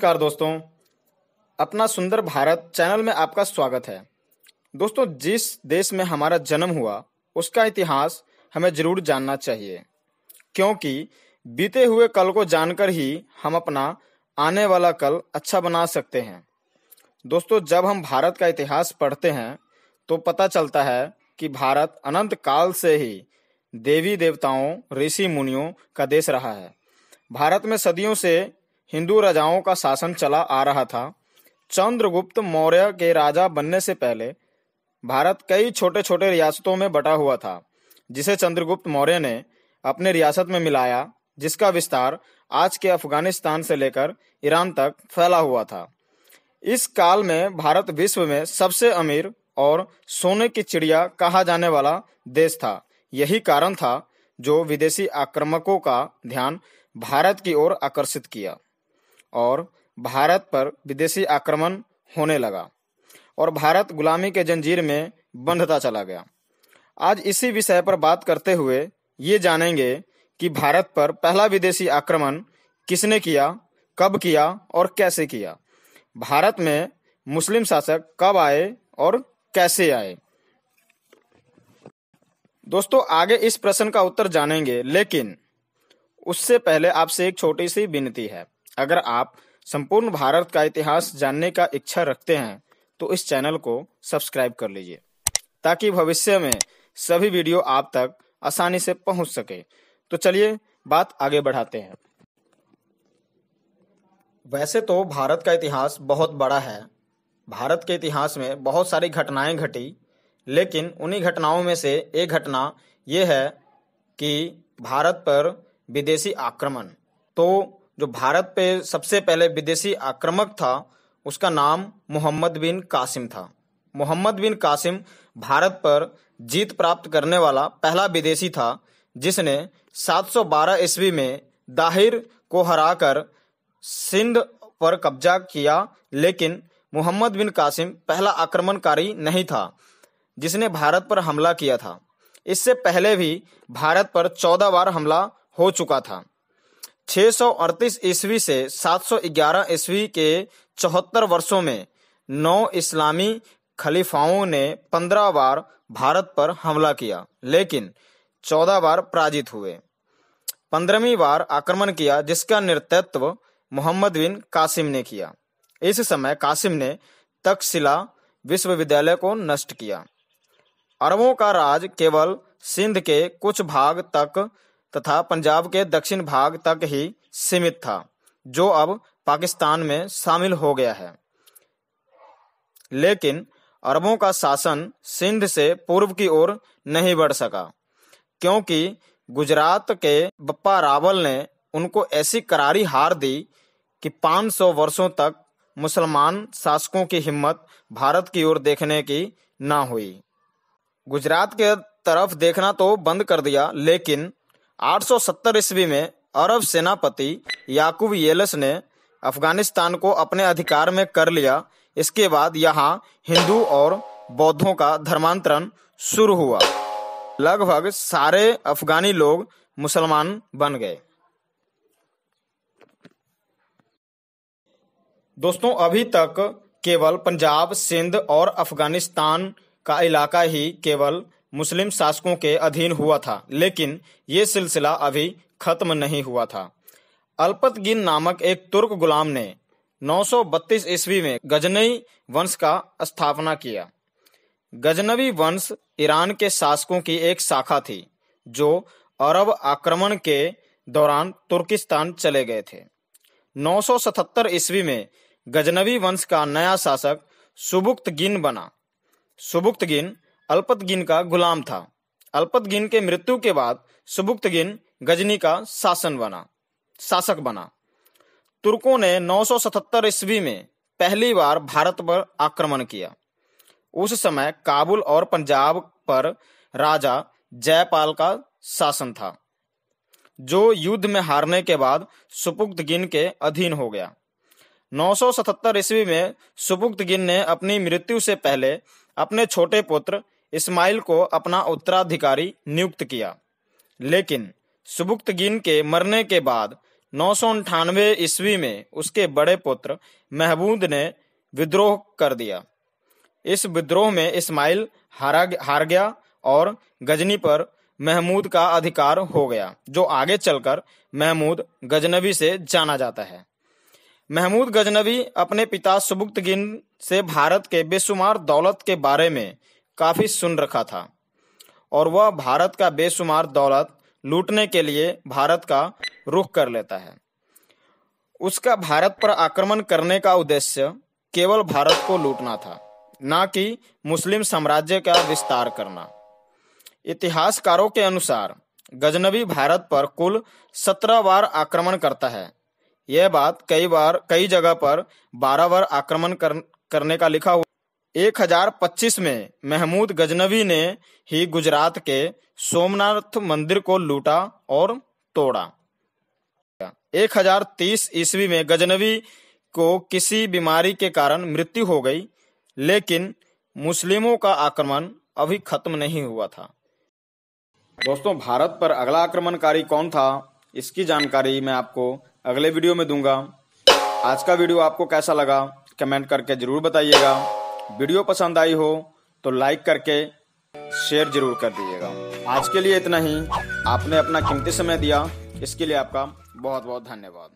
नमस्कार दोस्तों, अपना सुंदर भारत चैनल में आपका स्वागत है। दोस्तों, जिस देश में हमारा जन्म हुआ उसका इतिहास हमें जरूर जानना चाहिए, क्योंकि बीते हुए कल को जानकर ही हम अपना आने वाला कल अच्छा बना सकते हैं। दोस्तों, जब हम भारत का इतिहास पढ़ते हैं तो पता चलता है कि भारत अनंत काल से ही देवी देवताओं, ऋषि मुनियों का देश रहा है। भारत में सदियों से हिंदू राजाओं का शासन चला आ रहा था। चंद्रगुप्त मौर्य के राजा बनने से पहले भारत कई छोटे छोटे रियासतों में बटा हुआ था, जिसे चंद्रगुप्त मौर्य ने अपने रियासत में मिलाया, जिसका विस्तार आज के अफगानिस्तान से लेकर ईरान तक फैला हुआ था। इस काल में भारत विश्व में सबसे अमीर और सोने की चिड़िया कहा जाने वाला देश था। यही कारण था जो विदेशी आक्रामकों का ध्यान भारत की ओर आकर्षित किया और भारत पर विदेशी आक्रमण होने लगा और भारत गुलामी के जंजीर में बंधता चला गया। आज इसी विषय पर बात करते हुए ये जानेंगे कि भारत पर पहला विदेशी आक्रमण किसने किया, कब किया और कैसे किया। भारत में मुस्लिम शासक कब आए और कैसे आए। दोस्तों, आगे इस प्रश्न का उत्तर जानेंगे, लेकिन उससे पहले आपसे एक छोटी सी विनती है। अगर आप संपूर्ण भारत का इतिहास जानने का इच्छा रखते हैं तो इस चैनल को सब्सक्राइब कर लीजिए, ताकि भविष्य में सभी वीडियो आप तक आसानी से पहुंच सके। तो चलिए बात आगे बढ़ाते हैं। वैसे तो भारत का इतिहास बहुत बड़ा है। भारत के इतिहास में बहुत सारी घटनाएं घटी, लेकिन उन्हीं घटनाओं में से एक घटना ये है कि भारत पर विदेशी आक्रमण। तो जो भारत पे सबसे पहले विदेशी आक्रमक था उसका नाम मोहम्मद बिन कासिम था। मोहम्मद बिन कासिम भारत पर जीत प्राप्त करने वाला पहला विदेशी था, जिसने 712 ईस्वी में दाहिर को हराकर सिंध पर कब्जा किया। लेकिन मोहम्मद बिन कासिम पहला आक्रमणकारी नहीं था जिसने भारत पर हमला किया था। इससे पहले भी भारत पर 14 बार हमला हो चुका था। 638 ईस्वी से 711 ईस्वी के 74 वर्षों में 9 इस्लामी खलीफाओं ने 15 बार भारत पर हमला किया, लेकिन 14 बार पराजित हुए। 15वीं बार आक्रमण किया, जिसका नेतृत्व मोहम्मद बिन कासिम ने किया। इस समय कासिम ने तक्षशिला विश्वविद्यालय को नष्ट किया। अरबों का राज केवल सिंध के कुछ भाग तक तथा पंजाब के दक्षिण भाग तक ही सीमित था, जो अब पाकिस्तान में शामिल हो गया है। लेकिन अरबों का शासन सिंध से पूर्व की ओर नहीं बढ़ सका, क्योंकि गुजरात के बप्पा रावल ने उनको ऐसी करारी हार दी कि 500 वर्षों तक मुसलमान शासकों की हिम्मत भारत की ओर देखने की ना हुई। गुजरात के तरफ देखना तो बंद कर दिया, लेकिन 870 ईस्वी में अरब सेनापति याकूब येलस ने अफगानिस्तान को अपने अधिकार में कर लिया। इसके बाद यहाँ हिंदू और बौद्धों का धर्मांतरण शुरू हुआ। लगभग सारे अफगानी लोग मुसलमान बन गए। दोस्तों, अभी तक केवल पंजाब, सिंध और अफगानिस्तान का इलाका ही केवल मुस्लिम शासकों के अधीन हुआ था, लेकिन ये सिलसिला अभी खत्म नहीं हुआ था। अल्पतगिन नामक एक तुर्क गुलाम ने 932 ईस्वी में गजनवी वंश का स्थापना किया। गजनवी वंश ईरान के शासकों की एक शाखा थी, जो अरब आक्रमण के दौरान तुर्किस्तान चले गए थे। 977 ईस्वी में गजनवी वंश का नया शासक सुबुक्तगिन बना। सुबुक्तगिन अल्पतगिन का गुलाम था। अल्पतगिन के मृत्यु के बाद सुबुक्तगिन गजनी का शासक बना। तुर्कों ने 977 ईस्वी में पहली बार भारत पर आक्रमण किया। उस समय काबुल और पंजाब पर राजा जयपाल का शासन था, जो युद्ध में हारने के बाद सुबुक्तगिन के अधीन हो गया। 977 ईस्वी में सुबुक्तगिन ने अपनी मृत्यु से पहले अपने छोटे पुत्र इस्माइल को अपना उत्तराधिकारी नियुक्त किया, लेकिन सुबुक्तगिन के मरने के बाद 998 ईस्वी में उसके बड़े पुत्र महमूद ने विद्रोह कर दिया। इस विद्रोह में इस्माइल हार गया और गजनी पर महमूद का अधिकार हो गया, जो आगे चलकर महमूद गजनवी से जाना जाता है। महमूद गजनवी अपने पिता सुबुक्तगिन से भारत के बेशुमार दौलत के बारे में काफी सुन रखा था और वह भारत का बेशुमार दौलत लूटने के लिए भारत का रुख कर लेता है। उसका भारत पर आक्रमण करने का उद्देश्य केवल भारत को लूटना था, न कि मुस्लिम साम्राज्य का विस्तार करना। इतिहासकारों के अनुसार गजनवी भारत पर कुल 17 बार आक्रमण करता है। यह बात कई जगह पर 12 बार आक्रमण करने का लिखा हुआ। 1025 में महमूद गजनवी ने ही गुजरात के सोमनाथ मंदिर को लूटा और तोड़ा। 1030 ईस्वी में गजनवी को किसी बीमारी के कारण मृत्यु हो गई, लेकिन मुस्लिमों का आक्रमण अभी खत्म नहीं हुआ था। दोस्तों, भारत पर अगला आक्रमणकारी कौन था, इसकी जानकारी मैं आपको अगले वीडियो में दूंगा। आज का वीडियो आपको कैसा लगा कमेंट करके जरूर बताइएगा। वीडियो पसंद आई हो तो लाइक करके शेयर जरूर कर दीजिएगा। आज के लिए इतना ही। आपने अपना कीमती समय दिया, इसके लिए आपका बहुत बहुत धन्यवाद।